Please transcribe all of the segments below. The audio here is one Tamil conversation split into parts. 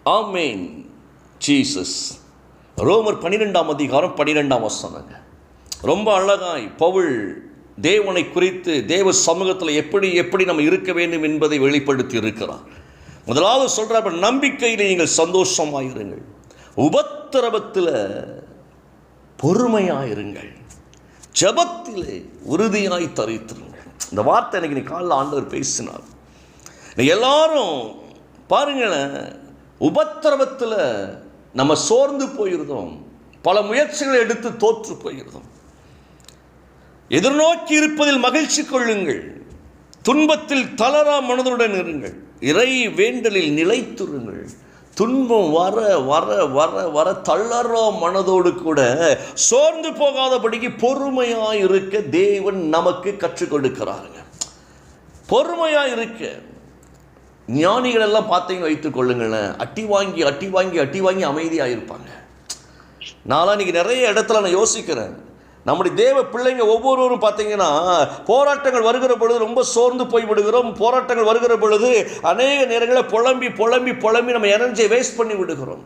ஆமேன். ஜீசஸ். ரோமர் 12ஆம் அதிகாரம் 12ஆம் வசனங்க. ரொம்ப அழகாய் பவுல் தேவனை குறித்து தேவ சமூகத்தில் எப்படி நம்ம இருக்க வேண்டும் என்பதை வெளிப்படுத்தி இருக்கிறார். முதலாவது சொல்றார், நம்பிக்கையில் நீங்கள் சந்தோஷமாயிருங்கள், உபத்திரவத்தில் பொறுமையாயிருங்கள், ஜெபத்திலே உறுதியாய் தரித்திருங்கள். இந்த வார்த்தை எனக்கு நீ காலையில் ஆண்டவர் பேசினார். எல்லாரும் பாருங்களேன், உபத்திரவத்தில் நம்ம சோர்ந்து போயிருந்தோம், பல முயற்சிகளை எடுத்து தோற்று போயிருந்தோம். எதிர்நோக்கி இருப்பதில் மகிழ்ச்சி கொள்ளுங்கள், துன்பத்தில் தளரா மனதுடன் இருங்கள், இறை வேண்டலில் நிலைத்துருங்கள். துன்பம் வர வர வர வர தளரா மனதோடு கூட சோர்ந்து போகாதபடிக்கு பொறுமையாக இருக்க தேவன் நமக்கு கற்றுக் கொடுக்கிறாருங்க. பொறுமையாக இருக்க ஞானிகள் எல்லாம் பார்த்தீங்கன்னு வைத்துக் கொள்ளுங்களேன், அட்டி வாங்கி அட்டி வாங்கி அட்டி வாங்கி அமைதியாக இருப்பாங்க. நான்லாம் இன்றைக்கி நிறைய இடத்துல நான் யோசிக்கிறேன், நம்முடைய தேவ பிள்ளைங்க ஒவ்வொருவரும் பார்த்தீங்கன்னா போராட்டங்கள் வருகிற பொழுது ரொம்ப சோர்ந்து போய் விடுகிறோம். போராட்டங்கள் வருகிற பொழுது அநேக நேரங்களில் புலம்பி புலம்பி புலம்பி நம்ம எனர்ஜியை வேஸ்ட் பண்ணி விடுகிறோம்.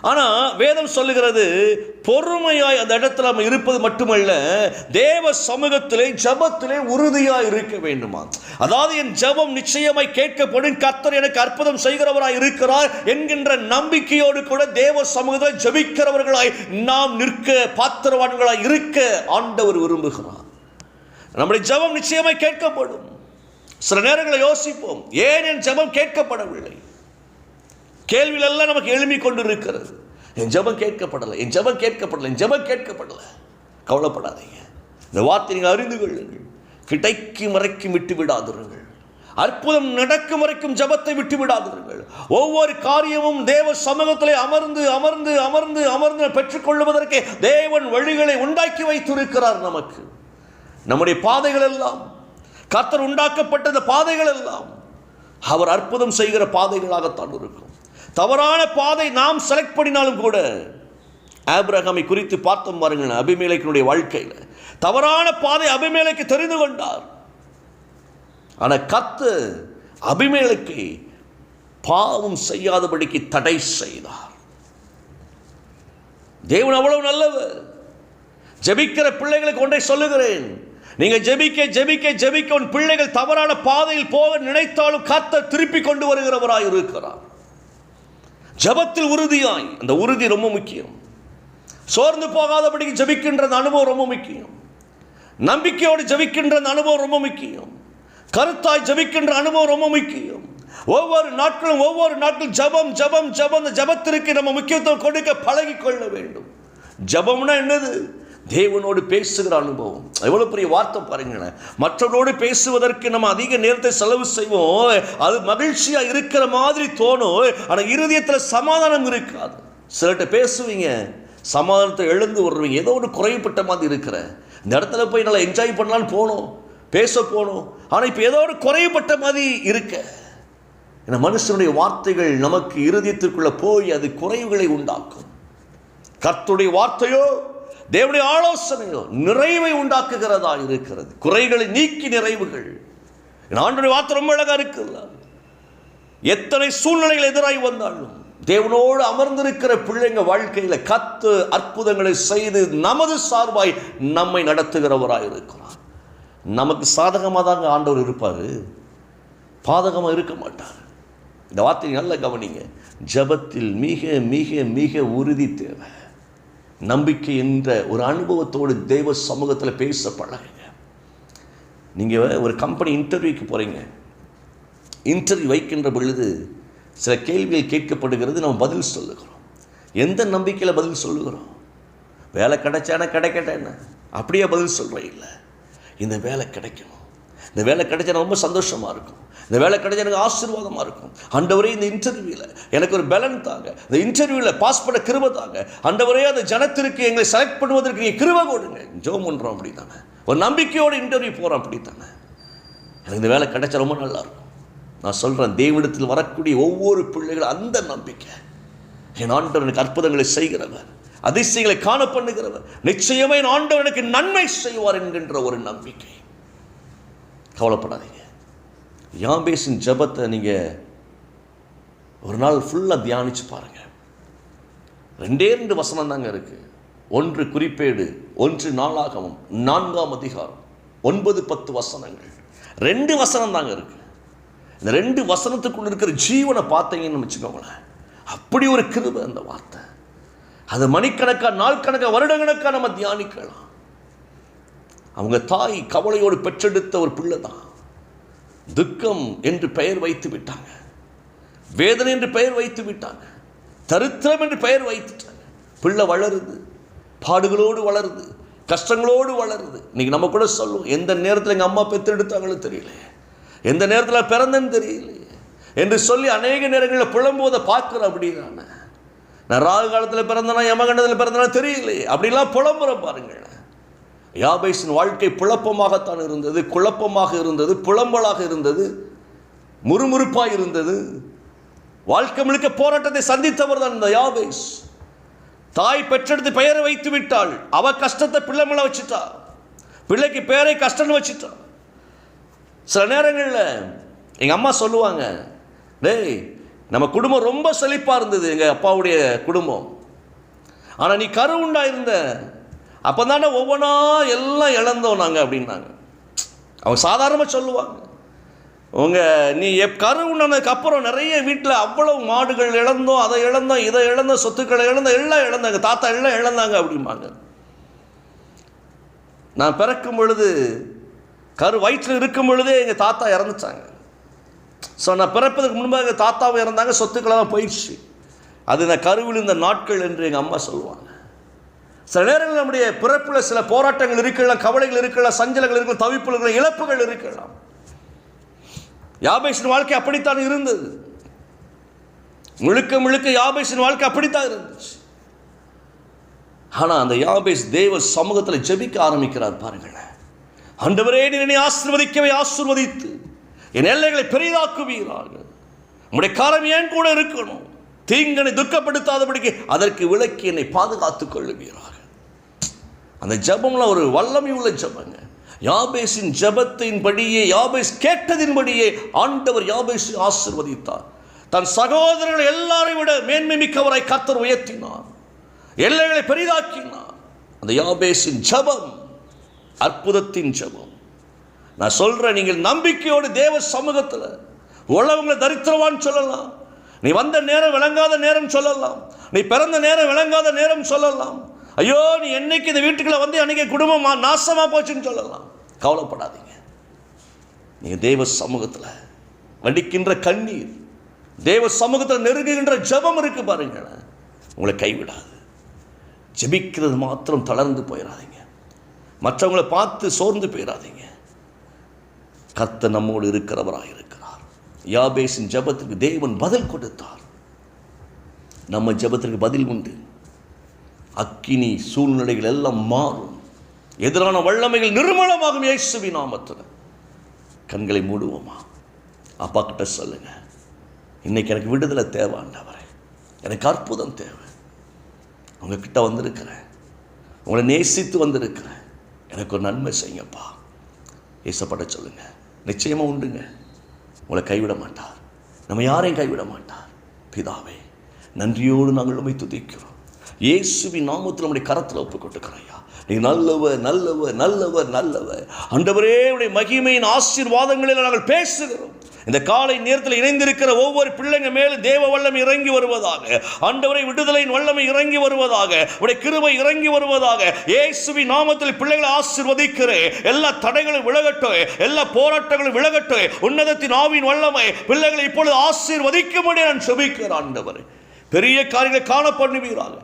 ஆனால் வேதம் சொல்லுகிறது, பொறுமையாய் அந்த இடத்துல நம்ம இருப்பது மட்டுமல்ல, தேவ சமூகத்திலே ஜபத்திலே உறுதியாக இருக்க வேண்டுமா. அதாவது என் ஜபம் நிச்சயமாய் கேட்கப்படும், கர்த்தர் எனக்கு அற்புதம் செய்கிறவராய் இருக்கிறார் என்கின்ற நம்பிக்கையோடு கூட தேவ சமூகத்தில் ஜபிக்கிறவர்களாய் நாம் நிற்க, பாத்திரவான்களாய் இருக்க ஆண்டவர் விரும்புகிறார். நம்முடைய ஜபம் நிச்சயமாய் கேட்கப்படும். சில நேரங்களை யோசிப்போம், ஏன் என் ஜபம் கேட்கப்படவில்லை? கேள்விகள் எல்லாம் நமக்கு எழுப்பி கொண்டு இருக்கிறது. என் ஜெபம் கேட்கப்படலை, என் ஜெபம் கேட்கப்படலை, என் ஜெபம் கேட்கப்படலை. கவலைப்படாதீங்க, இந்த வார்த்தை நீங்கள் அறிந்து கொள்ளுங்கள். கிடைக்கும் வரைக்கும் விட்டு விடாதிருங்கள், அற்புதம் நடக்கும் வரைக்கும் ஜெபத்தை விட்டு விடாதிருங்கள். ஒவ்வொரு காரியமும் தேவ சமூகத்திலே அமர்ந்து அமர்ந்து அமர்ந்து அமர்ந்து பெற்றுக்கொள்வதற்கு தேவன் வழிகளை உண்டாக்கி வைத்திருக்கிறார். நமக்கு நம்முடைய பாதைகள் எல்லாம் கர்த்தர் உண்டாக்கப்பட்ட பாதைகள் எல்லாம் அவர் அற்புதம் செய்கிற பாதைகளாகத்தான் இருக்கும். தவறான பாதை நாம் செலக்ட் பண்ணினாலும் கூட, ஆபிரகாமை குறித்து பார்த்தோம் பாருங்கள், அபிமெலேக்கினுடைய வாழ்க்கையில் தவறான பாதை அபிமெலேக்கு தெரிந்து கொண்டார். ஆனால் கர்த்தர் அபிமெலேக்கை பாவம் செய்யாதபடிக்கு தடை செய்தார். தேவன் அவ்வளவு நல்லவர். ஜெபிக்கிற பிள்ளைகளுக்கு ஒன்றை சொல்லுகிறேன், நீங்க ஜெபிக்க ஜெபிக்க ஜெபிக்க உன் பிள்ளைகள் தவறான பாதையில் போக நினைத்தாலும் கர்த்தர் திருப்பி கொண்டு வருகிறவராய் இருக்கிறார். ஜெபத்தில் உறுதியாய், அந்த உறுதி ரொம்ப முக்கியம். சோர்ந்து போகாதபடிக்கு ஜெபிக்கின்ற அனுபவம் ரொம்ப முக்கியம். நம்பிக்கையோடு ஜெபிக்கின்ற அனுபவம் ரொம்ப முக்கியம். கருத்தாய் ஜெபிக்கின்ற அனுபவம் ரொம்ப முக்கியம். ஒவ்வொரு நாட்களும் ஜெபம் ஜெபம் ஜெபம். அந்த ஜெபத்திற்கு நம்ம முக்கியத்துவம் கொடுக்க பழகி கொள்ள வேண்டும். ஜெபம்னா என்னது? தேவனோடு பேசுகிற அனுபவம். எவ்வளவு பெரிய வார்த்தை பாருங்களேன். மற்றவரோடு பேசுவதற்கு நம்ம அதிக நேரத்தை செலவு செய்வோம், அது மகிழ்ச்சியா இருக்கிற மாதிரி தோணும், ஆனால் இருதயத்தில் சமாதானம் இருக்காது. சிலர்கிட்ட பேசுவீங்க, சமாதானத்தை எழுந்து வருவீங்க, ஏதோ ஒரு குறைப்பட்ட மாதிரி இருக்கிற இந்த இடத்துல போய் நல்லா என்ஜாய் பண்ணலான்னு போனோம், பேச போனோம், ஆனால் இப்போ ஏதோ ஒரு குறைப்பட்ட மாதிரி இருக்க. இந்த மனுஷனுடைய வார்த்தைகள் நமக்கு இருதயத்திற்குள்ள போய் அது குறைவுகளை உண்டாக்கும். கர்த்தருடைய வார்த்தையோ தேவனுடைய ஆலோசனையோ நிறைவை உண்டாக்குகிறதா இருக்கிறது. குறைகளை நீக்கி நிறைவுகள். ஆண்டவருடைய வார்த்தை ரொம்ப அழகா இருக்குல்ல. எத்தனை சூழ்நிலைகள் எதிராகி வந்தாலும் தேவனோடு அமர்ந்திருக்கிற பிள்ளைங்க வாழ்க்கையில் கர்த்தர் அற்புதங்களை செய்து நமது சார்பாய் நம்மை நடத்துகிறவராய் இருக்கிறார். நமக்கு சாதகமாக தாங்க ஆண்டவர் இருப்பார், பாதகமாக இருக்க மாட்டார். இந்த வார்த்தையை நல்லா கவனிங்க. ஜெபத்தில் மிக மிக மிக உறுதி தேவை. நம்பிக்கை என்ற ஒரு அனுபவத்தோடு தெய்வ சமூகத்தில் பேச பழகுங்க. நீங்கள் ஒரு கம்பெனி இன்டர்வியூக்கு போகிறீங்க, இன்டர்வியூ வைக்கின்ற பொழுது சில கேள்விகள் கேட்கப்படுகிறது, நம்ம பதில் சொல்லுகிறோம். எந்த நம்பிக்கையில் பதில் சொல்லுகிறோம்? வேலை கிடைச்சானா கிடைக்கட்டா என்ன அப்படியே பதில் சொல்கிறேன். இல்லை, இந்த வேலை கிடைக்கணும், இந்த வேலை கிடைச்சா ரொம்ப சந்தோஷமாக இருக்கும், இந்த வேலை கிடைச்சா எனக்கு ஆசீர்வாதமாக இருக்கும். ஆண்டவரே இந்த இன்டர்வியூவில் எனக்கு ஒரு பலன் தாங்க, இந்த இன்டர்வியூவில் பாஸ் பண்ண கிருபை தாங்க, ஆண்டவரே அந்த ஜனத்திற்கு எங்களை செலக்ட் பண்ணுவதற்கு நீங்கள் கிருபை கொடுங்க. ஜெபம் பண்ணுறோம் அப்படி தானே, ஒரு நம்பிக்கையோடு இன்டர்வியூ போகிறோம் அப்படி தானே. எனக்கு இந்த வேலை கிடைச்சா ரொம்ப நல்லாயிருக்கும். நான் சொல்கிறேன், தேவனிடத்தில் வரக்கூடிய ஒவ்வொரு பிள்ளைகளும் அந்த நம்பிக்கை, என் ஆண்டவர் எனக்கு அற்புதங்களை செய்கிறவர், அதிசயங்களை காண பண்ணுகிறவர், நிச்சயமே என் ஆண்டவர் எனக்கு நன்மை செய்வார் என்கின்ற ஒரு நம்பிக்கை. கவலைப்படாதீங்க. யாபேசின் ஜெபத்தை நீங்கள் ஒரு நாள் ஃபுல்லாக தியானிச்சு பாருங்க. 2 வசனம் தாங்க இருக்கு. 1 குறிப்பேடு, 1 நாளாகமம் 4ஆம் அதிகாரம் 9-10 வசனங்கள். 2 வசனம் தாங்க இருக்கு. இந்த 2 வசனத்துக்குள்ள இருக்கிற ஜீவனை பார்த்தீங்கன்னு வச்சுக்கோங்களேன், அப்படி ஒரு கிருபை அந்த வார்த்தை. அது மணிக்கணக்கா, நாள் கணக்கா, வருடக்கணக்கா நம்ம தியானிக்கலாம். அவங்க தாய் கவலையோடு பெற்றெடுத்த ஒரு பிள்ளை தான். துக்கம் என்று பெயர் வைத்து விட்டாங்க, வேதனை என்று பெயர் வைத்து விட்டாங்க, தரித்திரம் என்று பெயர் வைத்துட்டாங்க. பிள்ளை வளருது, பாடுகளோடு வளருது, கஷ்டங்களோடு வளருது. இன்னைக்கு நம்ம கூட சொல்லுவோம், எந்த நேரத்தில் எங்கள் அம்மா பெற்றெடுத்தாங்களும் தெரியல, எந்த நேரத்தில் பிறந்தேன்னு தெரியல என்று சொல்லி அநேக நேரங்களில் புலம்போதை பார்க்குறோம். அப்படின்னா நான் ராகு காலத்தில் பிறந்தனா, யமகண்டத்தில் பிறந்தனா தெரியலையே, அப்படிலாம் புலம்புற பாருங்கள். யாபேசின் வாழ்க்கை குழப்பமாகத்தான் இருந்தது, குழப்பமாக இருந்தது, புலம்பலாக இருந்தது, முறுமுறுப்பாக இருந்தது. வாழ்க்கை முழுக்க போராட்டத்தை சந்தித்தவர் தான் இந்த யாபேஸ். தாய் பெற்றெடுத்து பெயரை வைத்து விட்டாள். அவ கஷ்டத்தை பிள்ளை மேல வச்சுட்டா, பிள்ளைக்கு பேரை கஷ்டம்னு வச்சுட்டா. சில நேரங்களில் எங்கள் அம்மா சொல்லுவாங்க, டேய் நம்ம குடும்பம் ரொம்ப செழிப்பாக இருந்தது, எங்கள் அப்பாவுடைய குடும்பம். ஆனால் நீ கரு உண்டா இருந்த அப்போ தானே ஒவ்வொன்றா எல்லாம் இழந்தோம் நாங்கள் அப்படின்னாங்க. அவங்க சாதாரணமாக சொல்லுவாங்க, நீ கரு உண்டானதுக்கு அப்புறம் நிறைய வீட்டில் அவ்வளவு மாடுகள் இழந்தோம், அதை இழந்தோம், இதை இழந்தோம், சொத்துக்களை இழந்தோம், எல்லாம் இழந்தாங்க, தாத்தா எல்லாம் இழந்தாங்க அப்படிம்பாங்க. நான் பிறக்கும் பொழுது, கரு வயிற்றில் இருக்கும் பொழுதே எங்கள் தாத்தா இறந்துட்டாங்க. ஸோ நான் பிறப்பதற்கு முன்பாக எங்கள் தாத்தாவும் இறந்தாங்க, சொத்துக்களாக போயிடுச்சு. அது நான் கருவில் இருந்த நாட்கள் என்று எங்கள் அம்மா சொல்லுவாங்க. சில நேரங்கள் நம்முடைய பிறப்பில் சில போராட்டங்கள் இருக்கலாம், கவலைகள் இருக்கலாம், சஞ்சலங்கள் இருக்கலாம், தவிப்புகள் இருக்கலாம், இழப்புகள் இருக்கலாம். யாபேசின் வாழ்க்கை அப்படித்தான் இருந்தது. முழுக்க முழுக்க யாபேசின் வாழ்க்கை அப்படித்தான் இருந்துச்சு. ஆனால் அந்த யாபேஸ் தேவ சமூகத்தில் ஜெபிக்க ஆரம்பிக்கிறார் பாருங்களேன். ஆண்டவரே, என்னை ஆசீர்வதிக்கவே ஆசீர்வதித்து என் எல்லைகளை பெரிதாக்குவீராக. உம்முடைய காரம் ஏன் கூட இருக்கணும், தீங்கனை துக்கப்படுத்தாதபடிக்கு அதற்கு விலக்கி என்னை பாதுகாத்துக் கொள்ளுவீராக. அந்த ஜபம்ல ஒரு வல்லமை உள்ள ஜபங்க. யாபேசின் ஜபத்தின்படியே, யாபேஸ் கேட்டதின்படியே ஆண்டவர் யாபேசை ஆசீர்வதித்தார். தன் சகோதரர்கள் எல்லாரையும் விட மேன்மை மிக்கவராய் கர்த்தர் உயர்த்தினார், எல்லைகளை பெரிதாக்கினார். அந்த யாபேசின் ஜபம் அற்புதத்தின் ஜபம். நான் சொல்றேன், நீங்கள் நம்பிக்கையோடு தேவ சமூகத்தில் உலகங்களை தரித்திரவான் சொல்லலாம், நீ வந்த நேரம் விளங்காத நேரம் சொல்லலாம், நீ பிறந்த நேரம் விளங்காத நேரம் சொல்லலாம், ஐயோ நீ என்னைக்கு இந்த வீட்டுக்குள்ள வந்து அன்னைக்கு குடும்பமா நாசமா போச்சுன்னு சொல்லலாம். கவலைப்படாதீங்க. நீங்க தேவ சமூகத்தில் வடிக்கின்ற கண்ணீர், தேவ சமூகத்தில் நெருங்குகின்ற ஜபம் இருக்கு பாருங்க, உங்களை கைவிடாது. ஜெபிக்கிறது மாத்திரம் தளர்ந்து போயிடாதீங்க, மற்றவங்களை பார்த்து சோர்ந்து போயிடாதீங்க. கர்த்தர் நம்மோடு இருக்கிறவராக இருக்கிறார். யாபேசின் ஜபத்திற்கு தேவன் பதில் கொடுத்தார். நம்ம ஜபத்திற்கு பதில் உண்டு. அக்கினி சூழ்நிலைகள் எல்லாம் மாறும், எதிரான வல்லமைகள் நிர்மூலமாகும் இயேசுவின் நாமத்தில். கண்களை மூடுவோமா? அப்பா கிட்ட சொல்லுங்க, இன்னைக்கு எனக்கு விடுதலை தேவை ஆண்டவரே, எனக்கு அற்புதம் தேவை. உங்ககிட்ட வந்திருக்கிறேன், உங்களை நேசித்து வந்திருக்கிறேன், எனக்கு ஒரு நன்மை செய்யுங்கப்பா. ஏசப்பட சொல்லுங்க, நிச்சயமாக உண்டுங்க. உங்களை கைவிட மாட்டார், நம்ம யாரையும் கைவிட மாட்டார். பிதாவே, நன்றியோடு நாங்கள் உம்மை துதிக்கிறோம். இயேசுவின் நாமத்தில் நம்முடைய கரத்தில் ஒப்புக் கொடுக்கிறோம். ஐயா, நீ நல்லவர், நல்லவர், நல்லவர், நல்லவர். ஆண்டவரே, உடைய மகிமையின் ஆசீர்வாதங்களில் நாங்கள் பேசுகிறோம். இந்த காலை நேரத்தில் இணைந்திருக்கிற ஒவ்வொரு பிள்ளைங்க மேலும் தேவ வல்லமை இறங்கி வருவதாக. ஆண்டவரை, விடுதலையின் வல்லமை இறங்கி வருவதாக, உடைய கிருபை இறங்கி வருவதாக. இயேசுவின் நாமத்தில் பிள்ளைகளை ஆசீர்வதிக்கிறேன். எல்லா தடைகளும் விலகட்டும், எல்லா போராட்டங்களும் விலகட்டும். உன்னதத்தின் ஆவியின் வல்லமை பிள்ளைகளை இப்பொழுது ஆசீர்வதிக்கும்படி நான் செபிக்கிறேன். ஆண்டவரே, பெரிய காரியங்களை காண பண்ணுவீராக.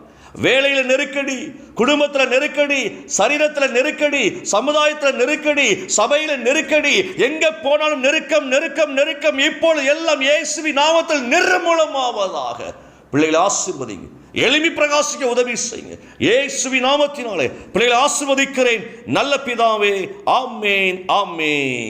வேலையில் நெருக்கடி, குடும்பத்தில் நெருக்கடி, சரீரத்தில் நெருக்கடி, சமுதாயத்தில் நெருக்கடி, சபையில் நெருக்கடி, எங்க போனாலும் நெருக்கம், நெருக்கம், நெருக்கம். இப்பொழுது எல்லாம் இயேசுவின் நாமத்தில் நிர்மூலமாவதாக. பிள்ளைகளை ஆசீர்வதிங்க, எளிமை பிரகாசிக்க உதவி செய்யுங்க. இயேசுவின் நாமத்தினாலே பிள்ளைகளை ஆசீர்வதிக்கிறேன் நல்ல பிதாவே. ஆமென், ஆமென்.